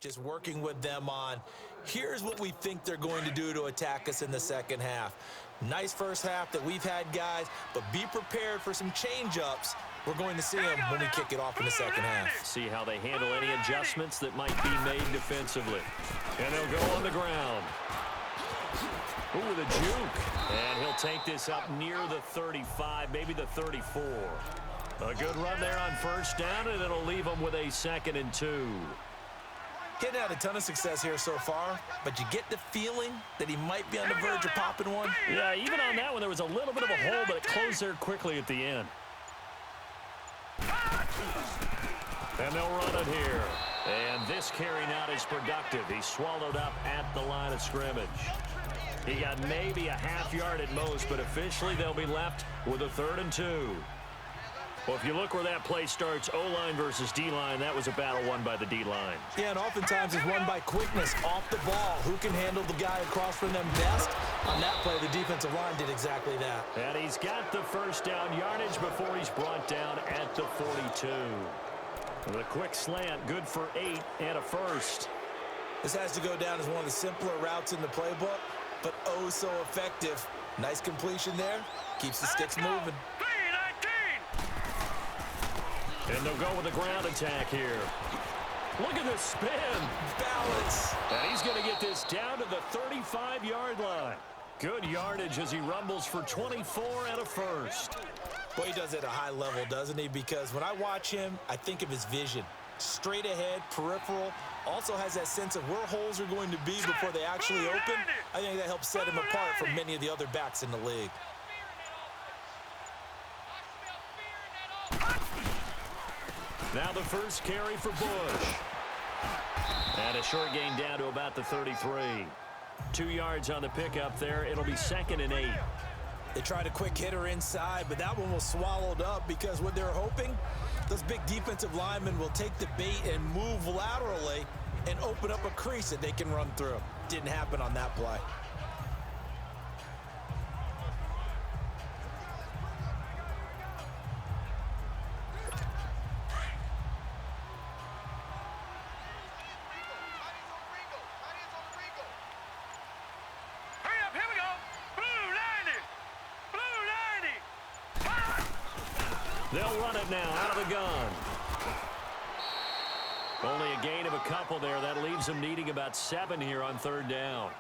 just working with them on, here's what we think they're going to do to attack us in the second half. Nice first half that we've had, guys, but be prepared for some change-ups. We're going to see them when we kick it off in the second half. See how they handle any adjustments that might be made defensively. And they'll go on the ground. Ooh, with a juke. And he'll take this up near the 35, maybe the 34. A good run there on first down, and it'll leave them with a 2nd and 2. Getting had a ton of success here so far, but you get the feeling that he might be on the verge of popping one. Yeah, even on that one, there was a little bit of a hole, but it closed there quickly at the end. And they'll run it here. And this carry not as productive. He's swallowed up at the line of scrimmage. He got maybe a half yard at most, but officially they'll be left with a 3rd and 2. Well, if you look where that play starts, O-line versus D-line, that was a battle won by the D-line. Yeah, and oftentimes it's won by quickness off the ball. Who can handle the guy across from them best? On that play, the defensive line did exactly that. And he's got the first down yardage before he's brought down at the 42. The quick slant, good for 8 and a first. This has to go down as one of the simpler routes in the playbook, but oh so effective. Nice completion there. Keeps the sticks moving. And they'll go with a ground attack here. Look at this spin. Balance. And he's going to get this down to the 35-yard line. Good yardage as he rumbles for 24 and a first. Boy, he does it at a high level, doesn't he? Because when I watch him, I think of his vision. Straight ahead, peripheral. Also has that sense of where holes are going to be before they actually open. I think that helps set him apart from many of the other backs in the league. Now the first carry for Bush. And a short gain down to about the 33. 2 yards on the pickup there. It'll be 2nd and 8. They tried a quick hitter inside, but that one was swallowed up because what they're hoping, those big defensive linemen will take the bait and move laterally and open up a crease that they can run through. Didn't happen on that play. They'll run it now out of the gun. Only a gain of a couple there. That leaves them needing about 7 here on 3rd down.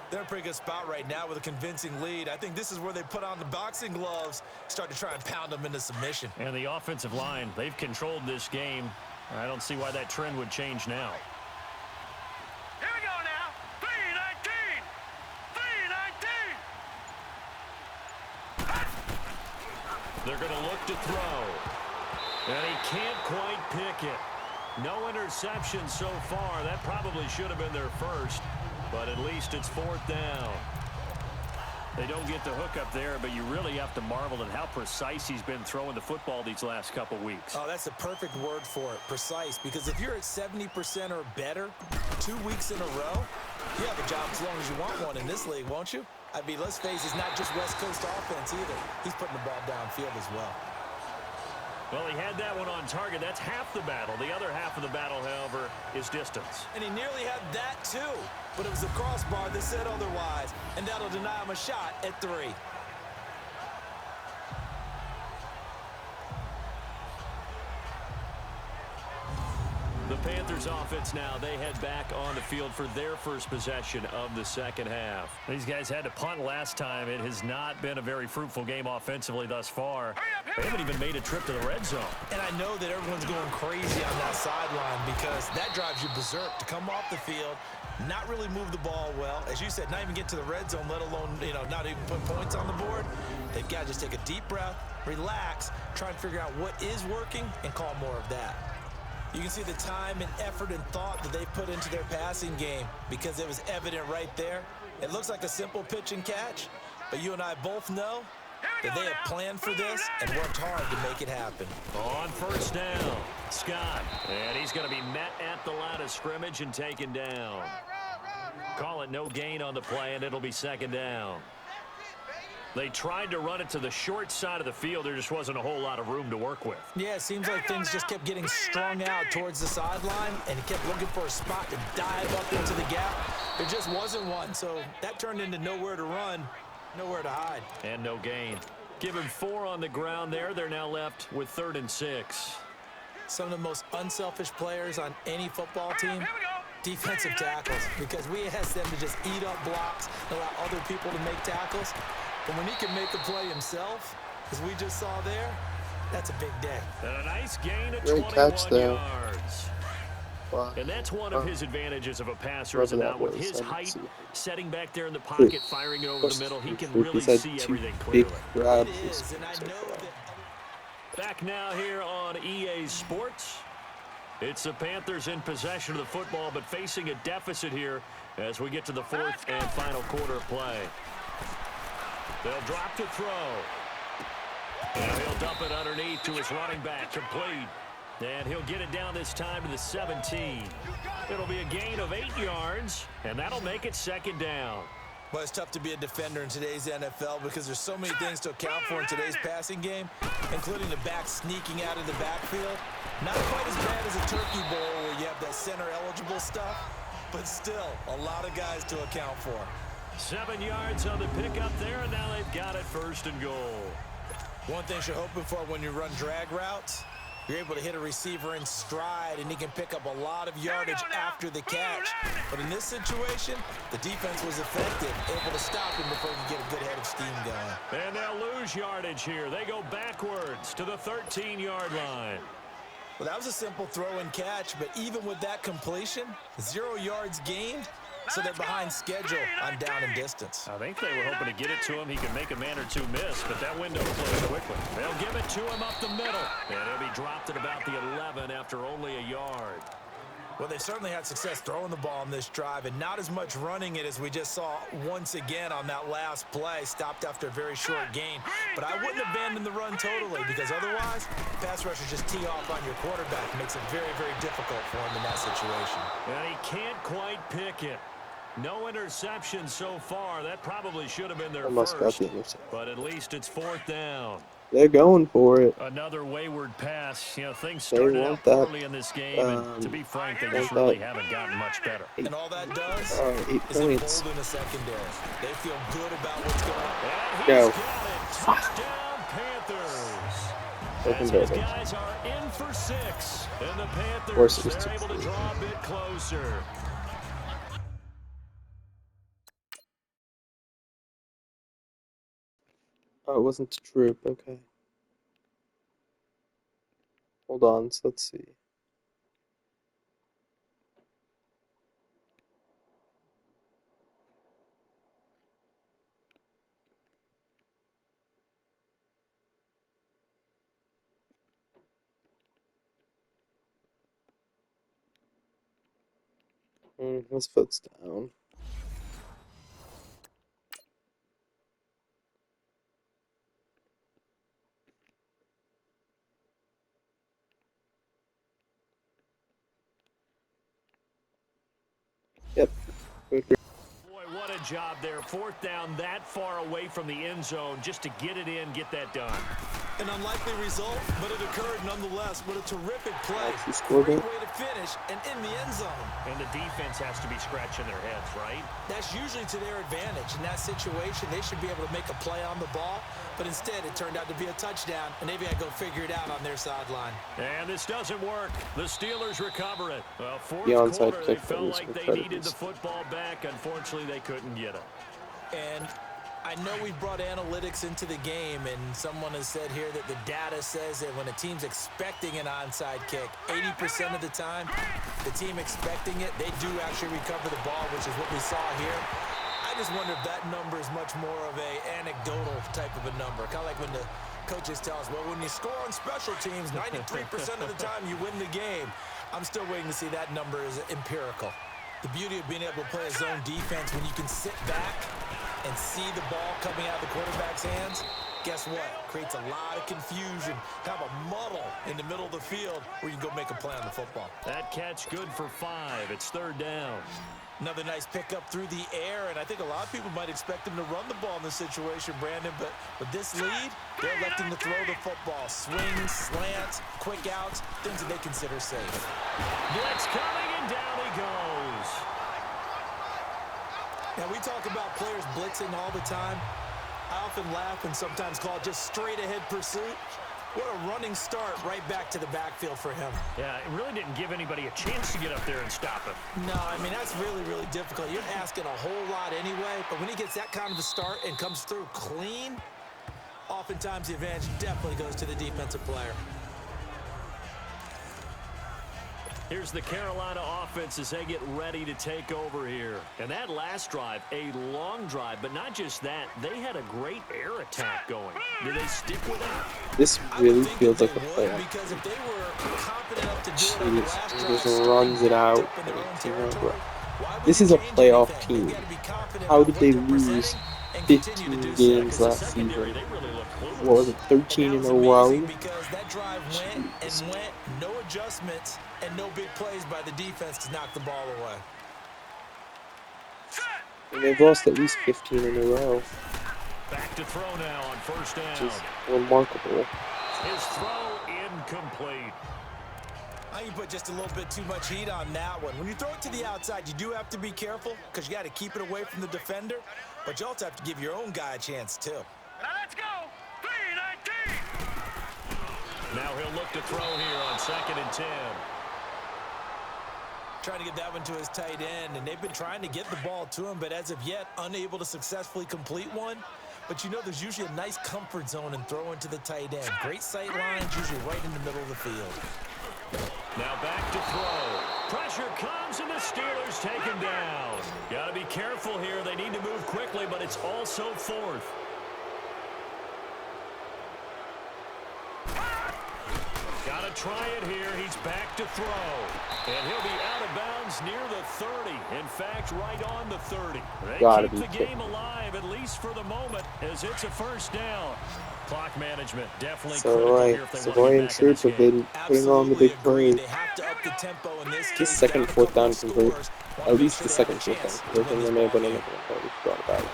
They're in a pretty good spot right now with a convincing lead. I think this is where they put on the boxing gloves, start to try and pound them into submission. And the offensive line, they've controlled this game. I don't see why that trend would change now. Here we go now. 3-19. 3-19. They're going to look to throw. And he can't quite pick it. No interception so far. That probably should have been their first, but at least it's 4th down. They don't get the hook up there, but you really have to marvel at how precise he's been throwing the football these last couple weeks. Oh, that's the perfect word for it, precise, because if you're at 70% or better 2 weeks in a row, you have a job as long as you want one in this league, won't you? I mean, let's face it, it's not just West Coast offense either. He's putting the ball downfield as well. Well, he had that one on target. That's half the battle. The other half of the battle, however, is distance. And he nearly had that too, but it was the crossbar that said otherwise, and that'll deny him a shot at 3. The Panthers offense now, they head back on the field for their first possession of the second half. These guys had to punt last time. It has not been a very fruitful game offensively thus far. They haven't even made a trip to the red zone. And I know that everyone's going crazy on that sideline because that drives you berserk to come off the field, not really move the ball well. As you said, not even get to the red zone, let alone, not even put points on the board. They've got to just take a deep breath, relax, try and figure out what is working and call more of that. You can see the time and effort and thought that they put into their passing game because it was evident right there. It looks like a simple pitch and catch, but you and I both know that they have planned for this and worked hard to make it happen. On first down, Scott. And he's going to be met at the line of scrimmage and taken down. Call it no gain on the play, and it'll be 2nd down. They tried to run it to the short side of the field. There just wasn't a whole lot of room to work with. Yeah, it seems like things just kept getting strung out towards the sideline, and he kept looking for a spot to dive up into the gap. There just wasn't one, so that turned into nowhere to run, nowhere to hide. And no gain. Given 4 on the ground there, they're now left with 3rd and 6. Some of the most unselfish players on any football team, defensive tackles, because we ask them to just eat up blocks, allow other people to make tackles. But when he can make a play himself, as we just saw there, that's a big day. And a nice gain of Great 21 catch, though. yards. Wow. And that's one of his advantages of a passer, is now with his height, setting back there in the Creep. pocket, firing it over the middle, he can Creep. really He's had see 2 everything big clearly. grabs It this is, and I so know far. that. Back now here on EA Sports. It's the Panthers in possession of the football, but facing a deficit here as we get to the 4th and final quarter of play. They'll drop to throw. And he'll dump it underneath to his running back, complete. And he'll get it down this time to the 17. It'll be a gain of 8 yards, and that'll make it 2nd down. Well, it's tough to be a defender in today's NFL because there's so many things to account for in today's passing game, including the back sneaking out of the backfield. Not quite as bad as a turkey bowl where you have that center-eligible stuff, but still a lot of guys to account for. 7 yards on the pickup there, and now they've got it 1st and goal. One thing you're hoping for when you run drag routes, you're able to hit a receiver in stride, and he can pick up a lot of yardage after the catch. But in this situation, the defense was effective, able to stop him before he could get a good head of steam going. And they'll lose yardage here. They go backwards to the 13-yard line. Well, that was a simple throw and catch, but even with that completion, 0 yards gained, so they're behind schedule on down and distance. I think they were hoping to get it to him. He can make a man or 2 miss, but that window closed quickly. They'll give it to him up the middle, and he'll be dropped at about the 11 after only a yard. Well, they certainly had success throwing the ball on this drive, and not as much running it as we just saw once again on that last play, stopped after a very short gain. But I wouldn't abandon the run totally, because otherwise, pass rushers just tee off on your quarterback. It makes it very, very difficult for him in that situation. And he can't quite pick it. No interception so far. That probably should have been their Almost got first, the interception. but at least it's 4th down. They're going for it. Another wayward pass. You know, things They started want out that, poorly in this game, and to be frank, they just want really that. haven't gotten much better. And all that does 8 is points. embolden the secondary. They feel good about what's going on. And Go. he's got it. Touchdown, Panthers. Open As his building. guys are in for 6, and the course Panthers, it was they're able to 2-3. draw a bit closer. Oh, it wasn't a troop. Okay. Hold on. So let's see. His foot's down. Yep. Good. Boy, what a job there. 4th down that far away from the end zone just to get it in, get that done. An unlikely result, but it occurred nonetheless. What a terrific play. He scored Great it. way to finish and in the end zone. And the defense has to be scratching their heads, right? That's usually to their advantage. In that situation, they should be able to make a play on the ball, but instead it turned out to be a touchdown, and they've got to go figure it out on their sideline. And this doesn't work. The Steelers recover it. Well, 4th The onside quarter, they kick felt was like they incredible. needed the football back. Unfortunately, they couldn't get it. And I know we brought analytics into the game, and someone has said here that the data says that when a team's expecting an onside kick, 80% of the time, the team expecting it, they do actually recover the ball, which is what we saw here. I just wonder if that number is much more of a anecdotal type of a number. Kind of like when the coaches tell us, well, when you score on special teams, 93% of the time you win the game. I'm still waiting to see that number is empirical. The beauty of being able to play a zone defense when you can sit back and see the ball coming out of the quarterback's hands, guess what? Creates a lot of confusion. Have a muddle in the middle of the field where you can go make a play on the football. That catch good for 5. It's 3rd down. Another nice pickup through the air, and I think a lot of people might expect him to run the ball in this situation, Brandon, but with this lead, they're electing to throw the football. Swings, slants, quick outs, things that they consider safe. Blitz coming, and down he goes. Now, we talk about players blitzing all the time. I often laugh and sometimes call it just straight-ahead pursuit. What a running start right back to the backfield for him. Yeah, it really didn't give anybody a chance to get up there and stop him. No, I mean, that's really, really difficult. You're asking a whole lot anyway, but when he gets that kind of a start and comes through clean, oftentimes the advantage definitely goes to the defensive player. Here's the Carolina offense as they get ready to take over here. And that last drive, a long drive, but not just that. They had a great air attack going. Did they stick with that? This really feels like a playoff. Because if they were confident enough to do it Jeez, on the last he drive, just runs it out. up in their own territory, why would This you is a change playoff anything? team. They've gotta be confident How about did what they they're lose presenting and continue to 15 do so. games The last secondary, season? they really look clueless. What was it, 13 in That a was row? amazing because that drive went and went, no adjustments and no big plays by the defense to knock the ball away. And they've lost at least 15 in a row, Back to throw now on 1st which down. is remarkable. His throw incomplete. I think you put just a little bit too much heat on that one. When you throw it to the outside, you do have to be careful because you got to keep it away from the defender, but you also have to give your own guy a chance too. Now let's go. 3-19. Now he'll look to throw here on 2nd and 10. Trying to get that one to his tight end, and they've been trying to get the ball to him, but as of yet, unable to successfully complete one. But you know there's usually a nice comfort zone in throwing to the tight end. Great sight lines, usually right in the middle of the field. Now back to throw. Pressure comes, and the Steelers take him down. Got to be careful here. They need to move quickly, but it's also 4th. Got to try it here. He's back to throw. And he'll be out of bounds near the 30. In fact, right on the 30. They keep the game alive, at least for the moment, as it's a 1st down. Clock management definitely critical here if they want to get back in this have game. been putting on the big play. They have to up the tempo in this This case. second, Down a 4th down couple of convert. scores. At least the Make sure second, they have a 4th chance down. to I think win there this may have been ball another game. one that we forgot about.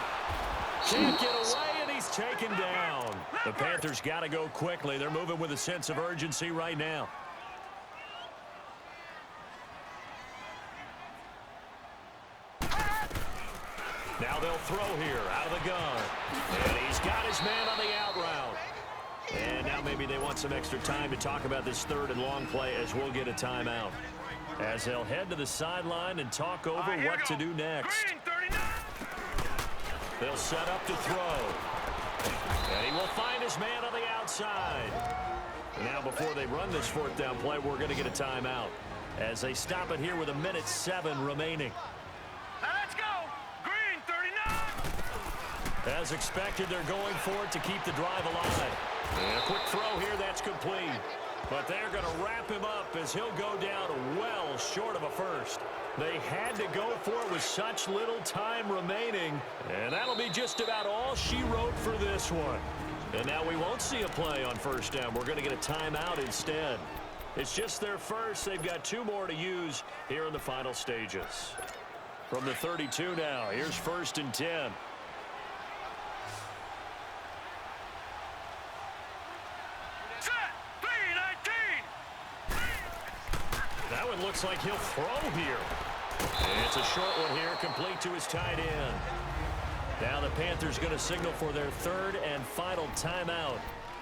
Can't get away, and he's taken down. The Panthers got to go quickly. They're moving with a sense of urgency right now. Now they'll throw here out of the gun. And he's got his man on the out route. And now maybe they want some extra time to talk about this 3rd and long play as we'll get a timeout. As they'll head to the sideline and talk over what to do next. Green 39. They'll set up to throw. And he will find his man on the outside. Now before they run this 4th down play, we're going to get a timeout. As they stop it here with 1:07 remaining. Now let's go. Green 39. As expected, they're going for it to keep the drive alive. And a quick throw here, that's complete. But they're going to wrap him up as he'll go down well short of a 1st. They had to go for it with such little time remaining. And that'll be just about all she wrote for this one. And now we won't see a play on 1st down. We're going to get a timeout instead. It's just their first. They've got 2 more to use here in the final stages. From the 32 now, here's 1st and 10. Set. 3-19. That one looks like he'll throw here. And it's a short one here, complete to his tight end. Now the Panthers going to signal for their 3rd and final timeout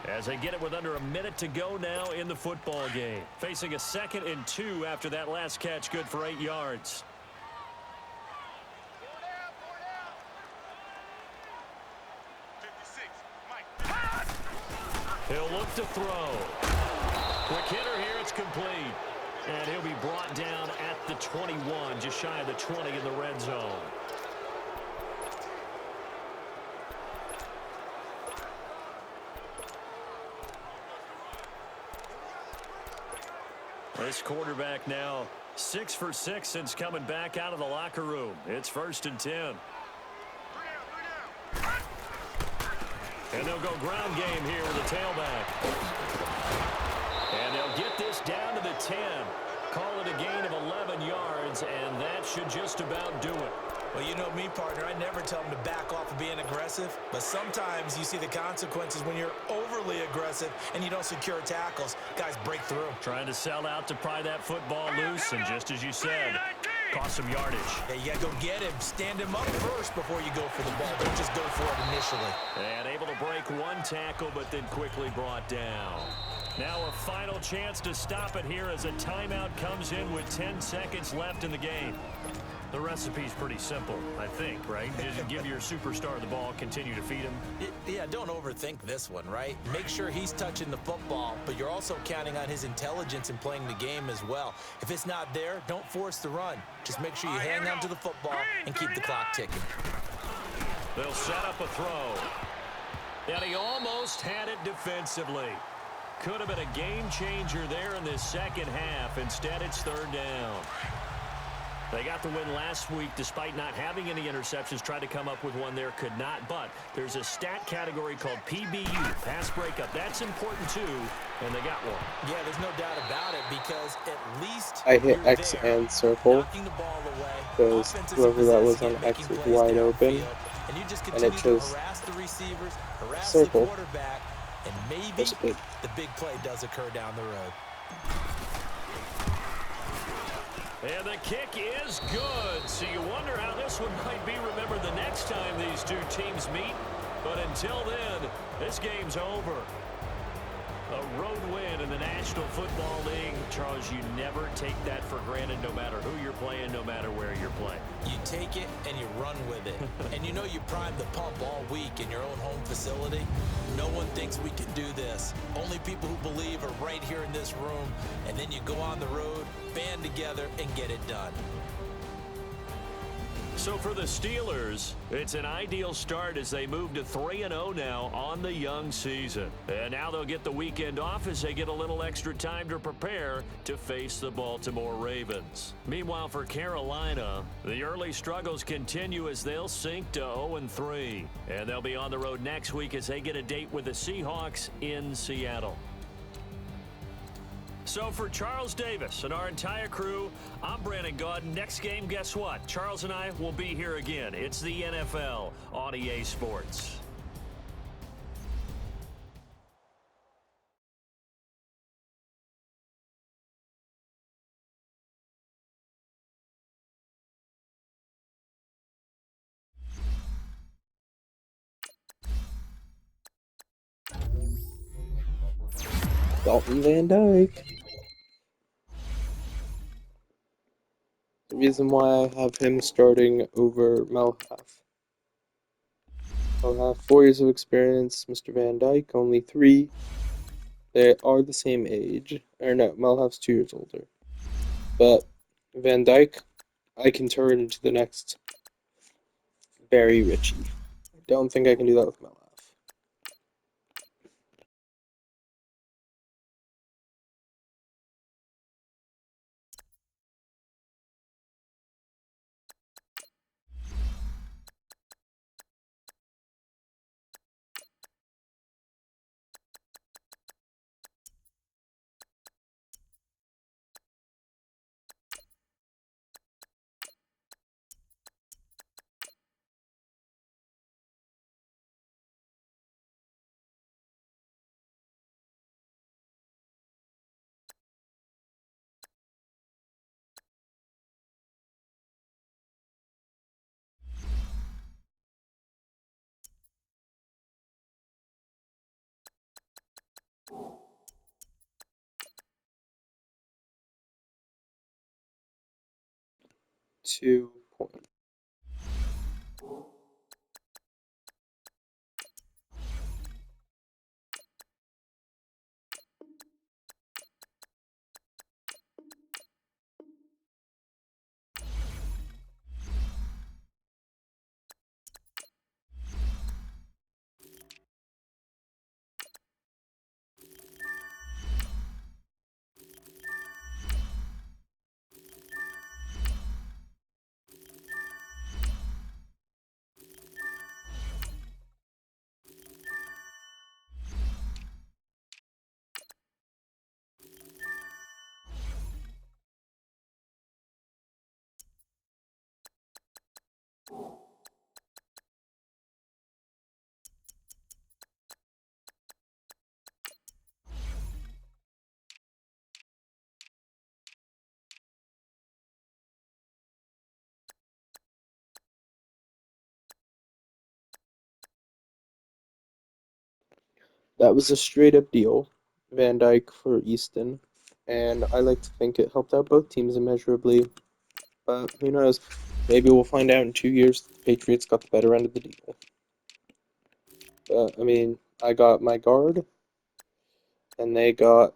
as they get it with under a minute to go now in the football game. Facing a 2nd and 2 after that last catch, good for 8 yards. He'll look to throw. Quick hitter here, it's complete. And he'll be brought down at the 21, just shy of the 20 in the red zone. This quarterback now 6 for 6 since coming back out of the locker room. It's 1st and 10. And they'll go ground game here with a tailback. And they'll get this down to the 10. Call it a gain of 11 yards, and that should just about do it. Well, you know me, partner. I never tell them to back off of being aggressive, but sometimes you see the consequences when you're overly aggressive and you don't secure tackles. Guys break through. Trying to sell out to pry that football loose, and just as you said, cost some yardage. Yeah, you got to go get him. Stand him up first before you go for the ball. Don't just go for it initially. And able to break one tackle, but then quickly brought down. Now a final chance to stop it here as a timeout comes in with 10 seconds left in the game. The recipe's pretty simple, I think, right? Just give your superstar the ball, continue to feed him. Yeah, don't overthink this one, right? Make sure he's touching the football, but you're also counting on his intelligence in playing the game as well. If it's not there, don't force the run. Just make sure you hang on to the football and keep the clock ticking. They'll set up a throw. And he almost had it defensively. Could have been a game changer there in this second half. Instead, it's third down. They got the win last week despite not having any interceptions. Tried to come up with one there, could not. But there's a stat category called PBU, pass breakup. That's important too, and they got one. Yeah, there's no doubt about it because at least I hit X and circle because whoever that was on X was wide open, and it chose circle. And maybe the big play does occur down the road. And the kick is good. So you wonder how this one might be remembered the next time these two teams meet. But until then, this game's over. A road win in the National Football League. Charles, you never take that for granted no matter who you're playing, no matter where you're playing. You take it and you run with it. And you know you primed the pump all week in your own home facility. No one thinks we can do this. Only people who believe are right here in this room. And then you go on the road, band together, and get it done. So for the Steelers, it's an ideal start as they move to 3-0 now on the young season. And now they'll get the weekend off as they get a little extra time to prepare to face the Baltimore Ravens. Meanwhile, for Carolina, the early struggles continue as they'll sink to 0-3. And they'll be on the road next week as they get a date with the Seahawks in Seattle. So for Charles Davis and our entire crew, I'm Brandon Gaudin. Next game, guess what? Charles and I will be here again. It's the NFL on EA Sports. Dalton Van Dyke. The reason why I have him starting over Melhaf. Melhaf, 4 years of experience. Mr. Van Dyke, only 3. They are the same age. Or no, Melhaf's 2 years older. But Van Dyke, I can turn into the next Barry Ritchie. I don't think I can do that with Melhaf. Two point. That was a straight up deal. Van Dyke for Easton. And I like to think it helped out both teams immeasurably. But who knows? Maybe we'll find out in 2 years that the Patriots got the better end of the deal. But, I mean, I got my guard, and they got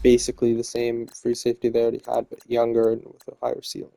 basically the same free safety they already had, but younger and with a higher ceiling.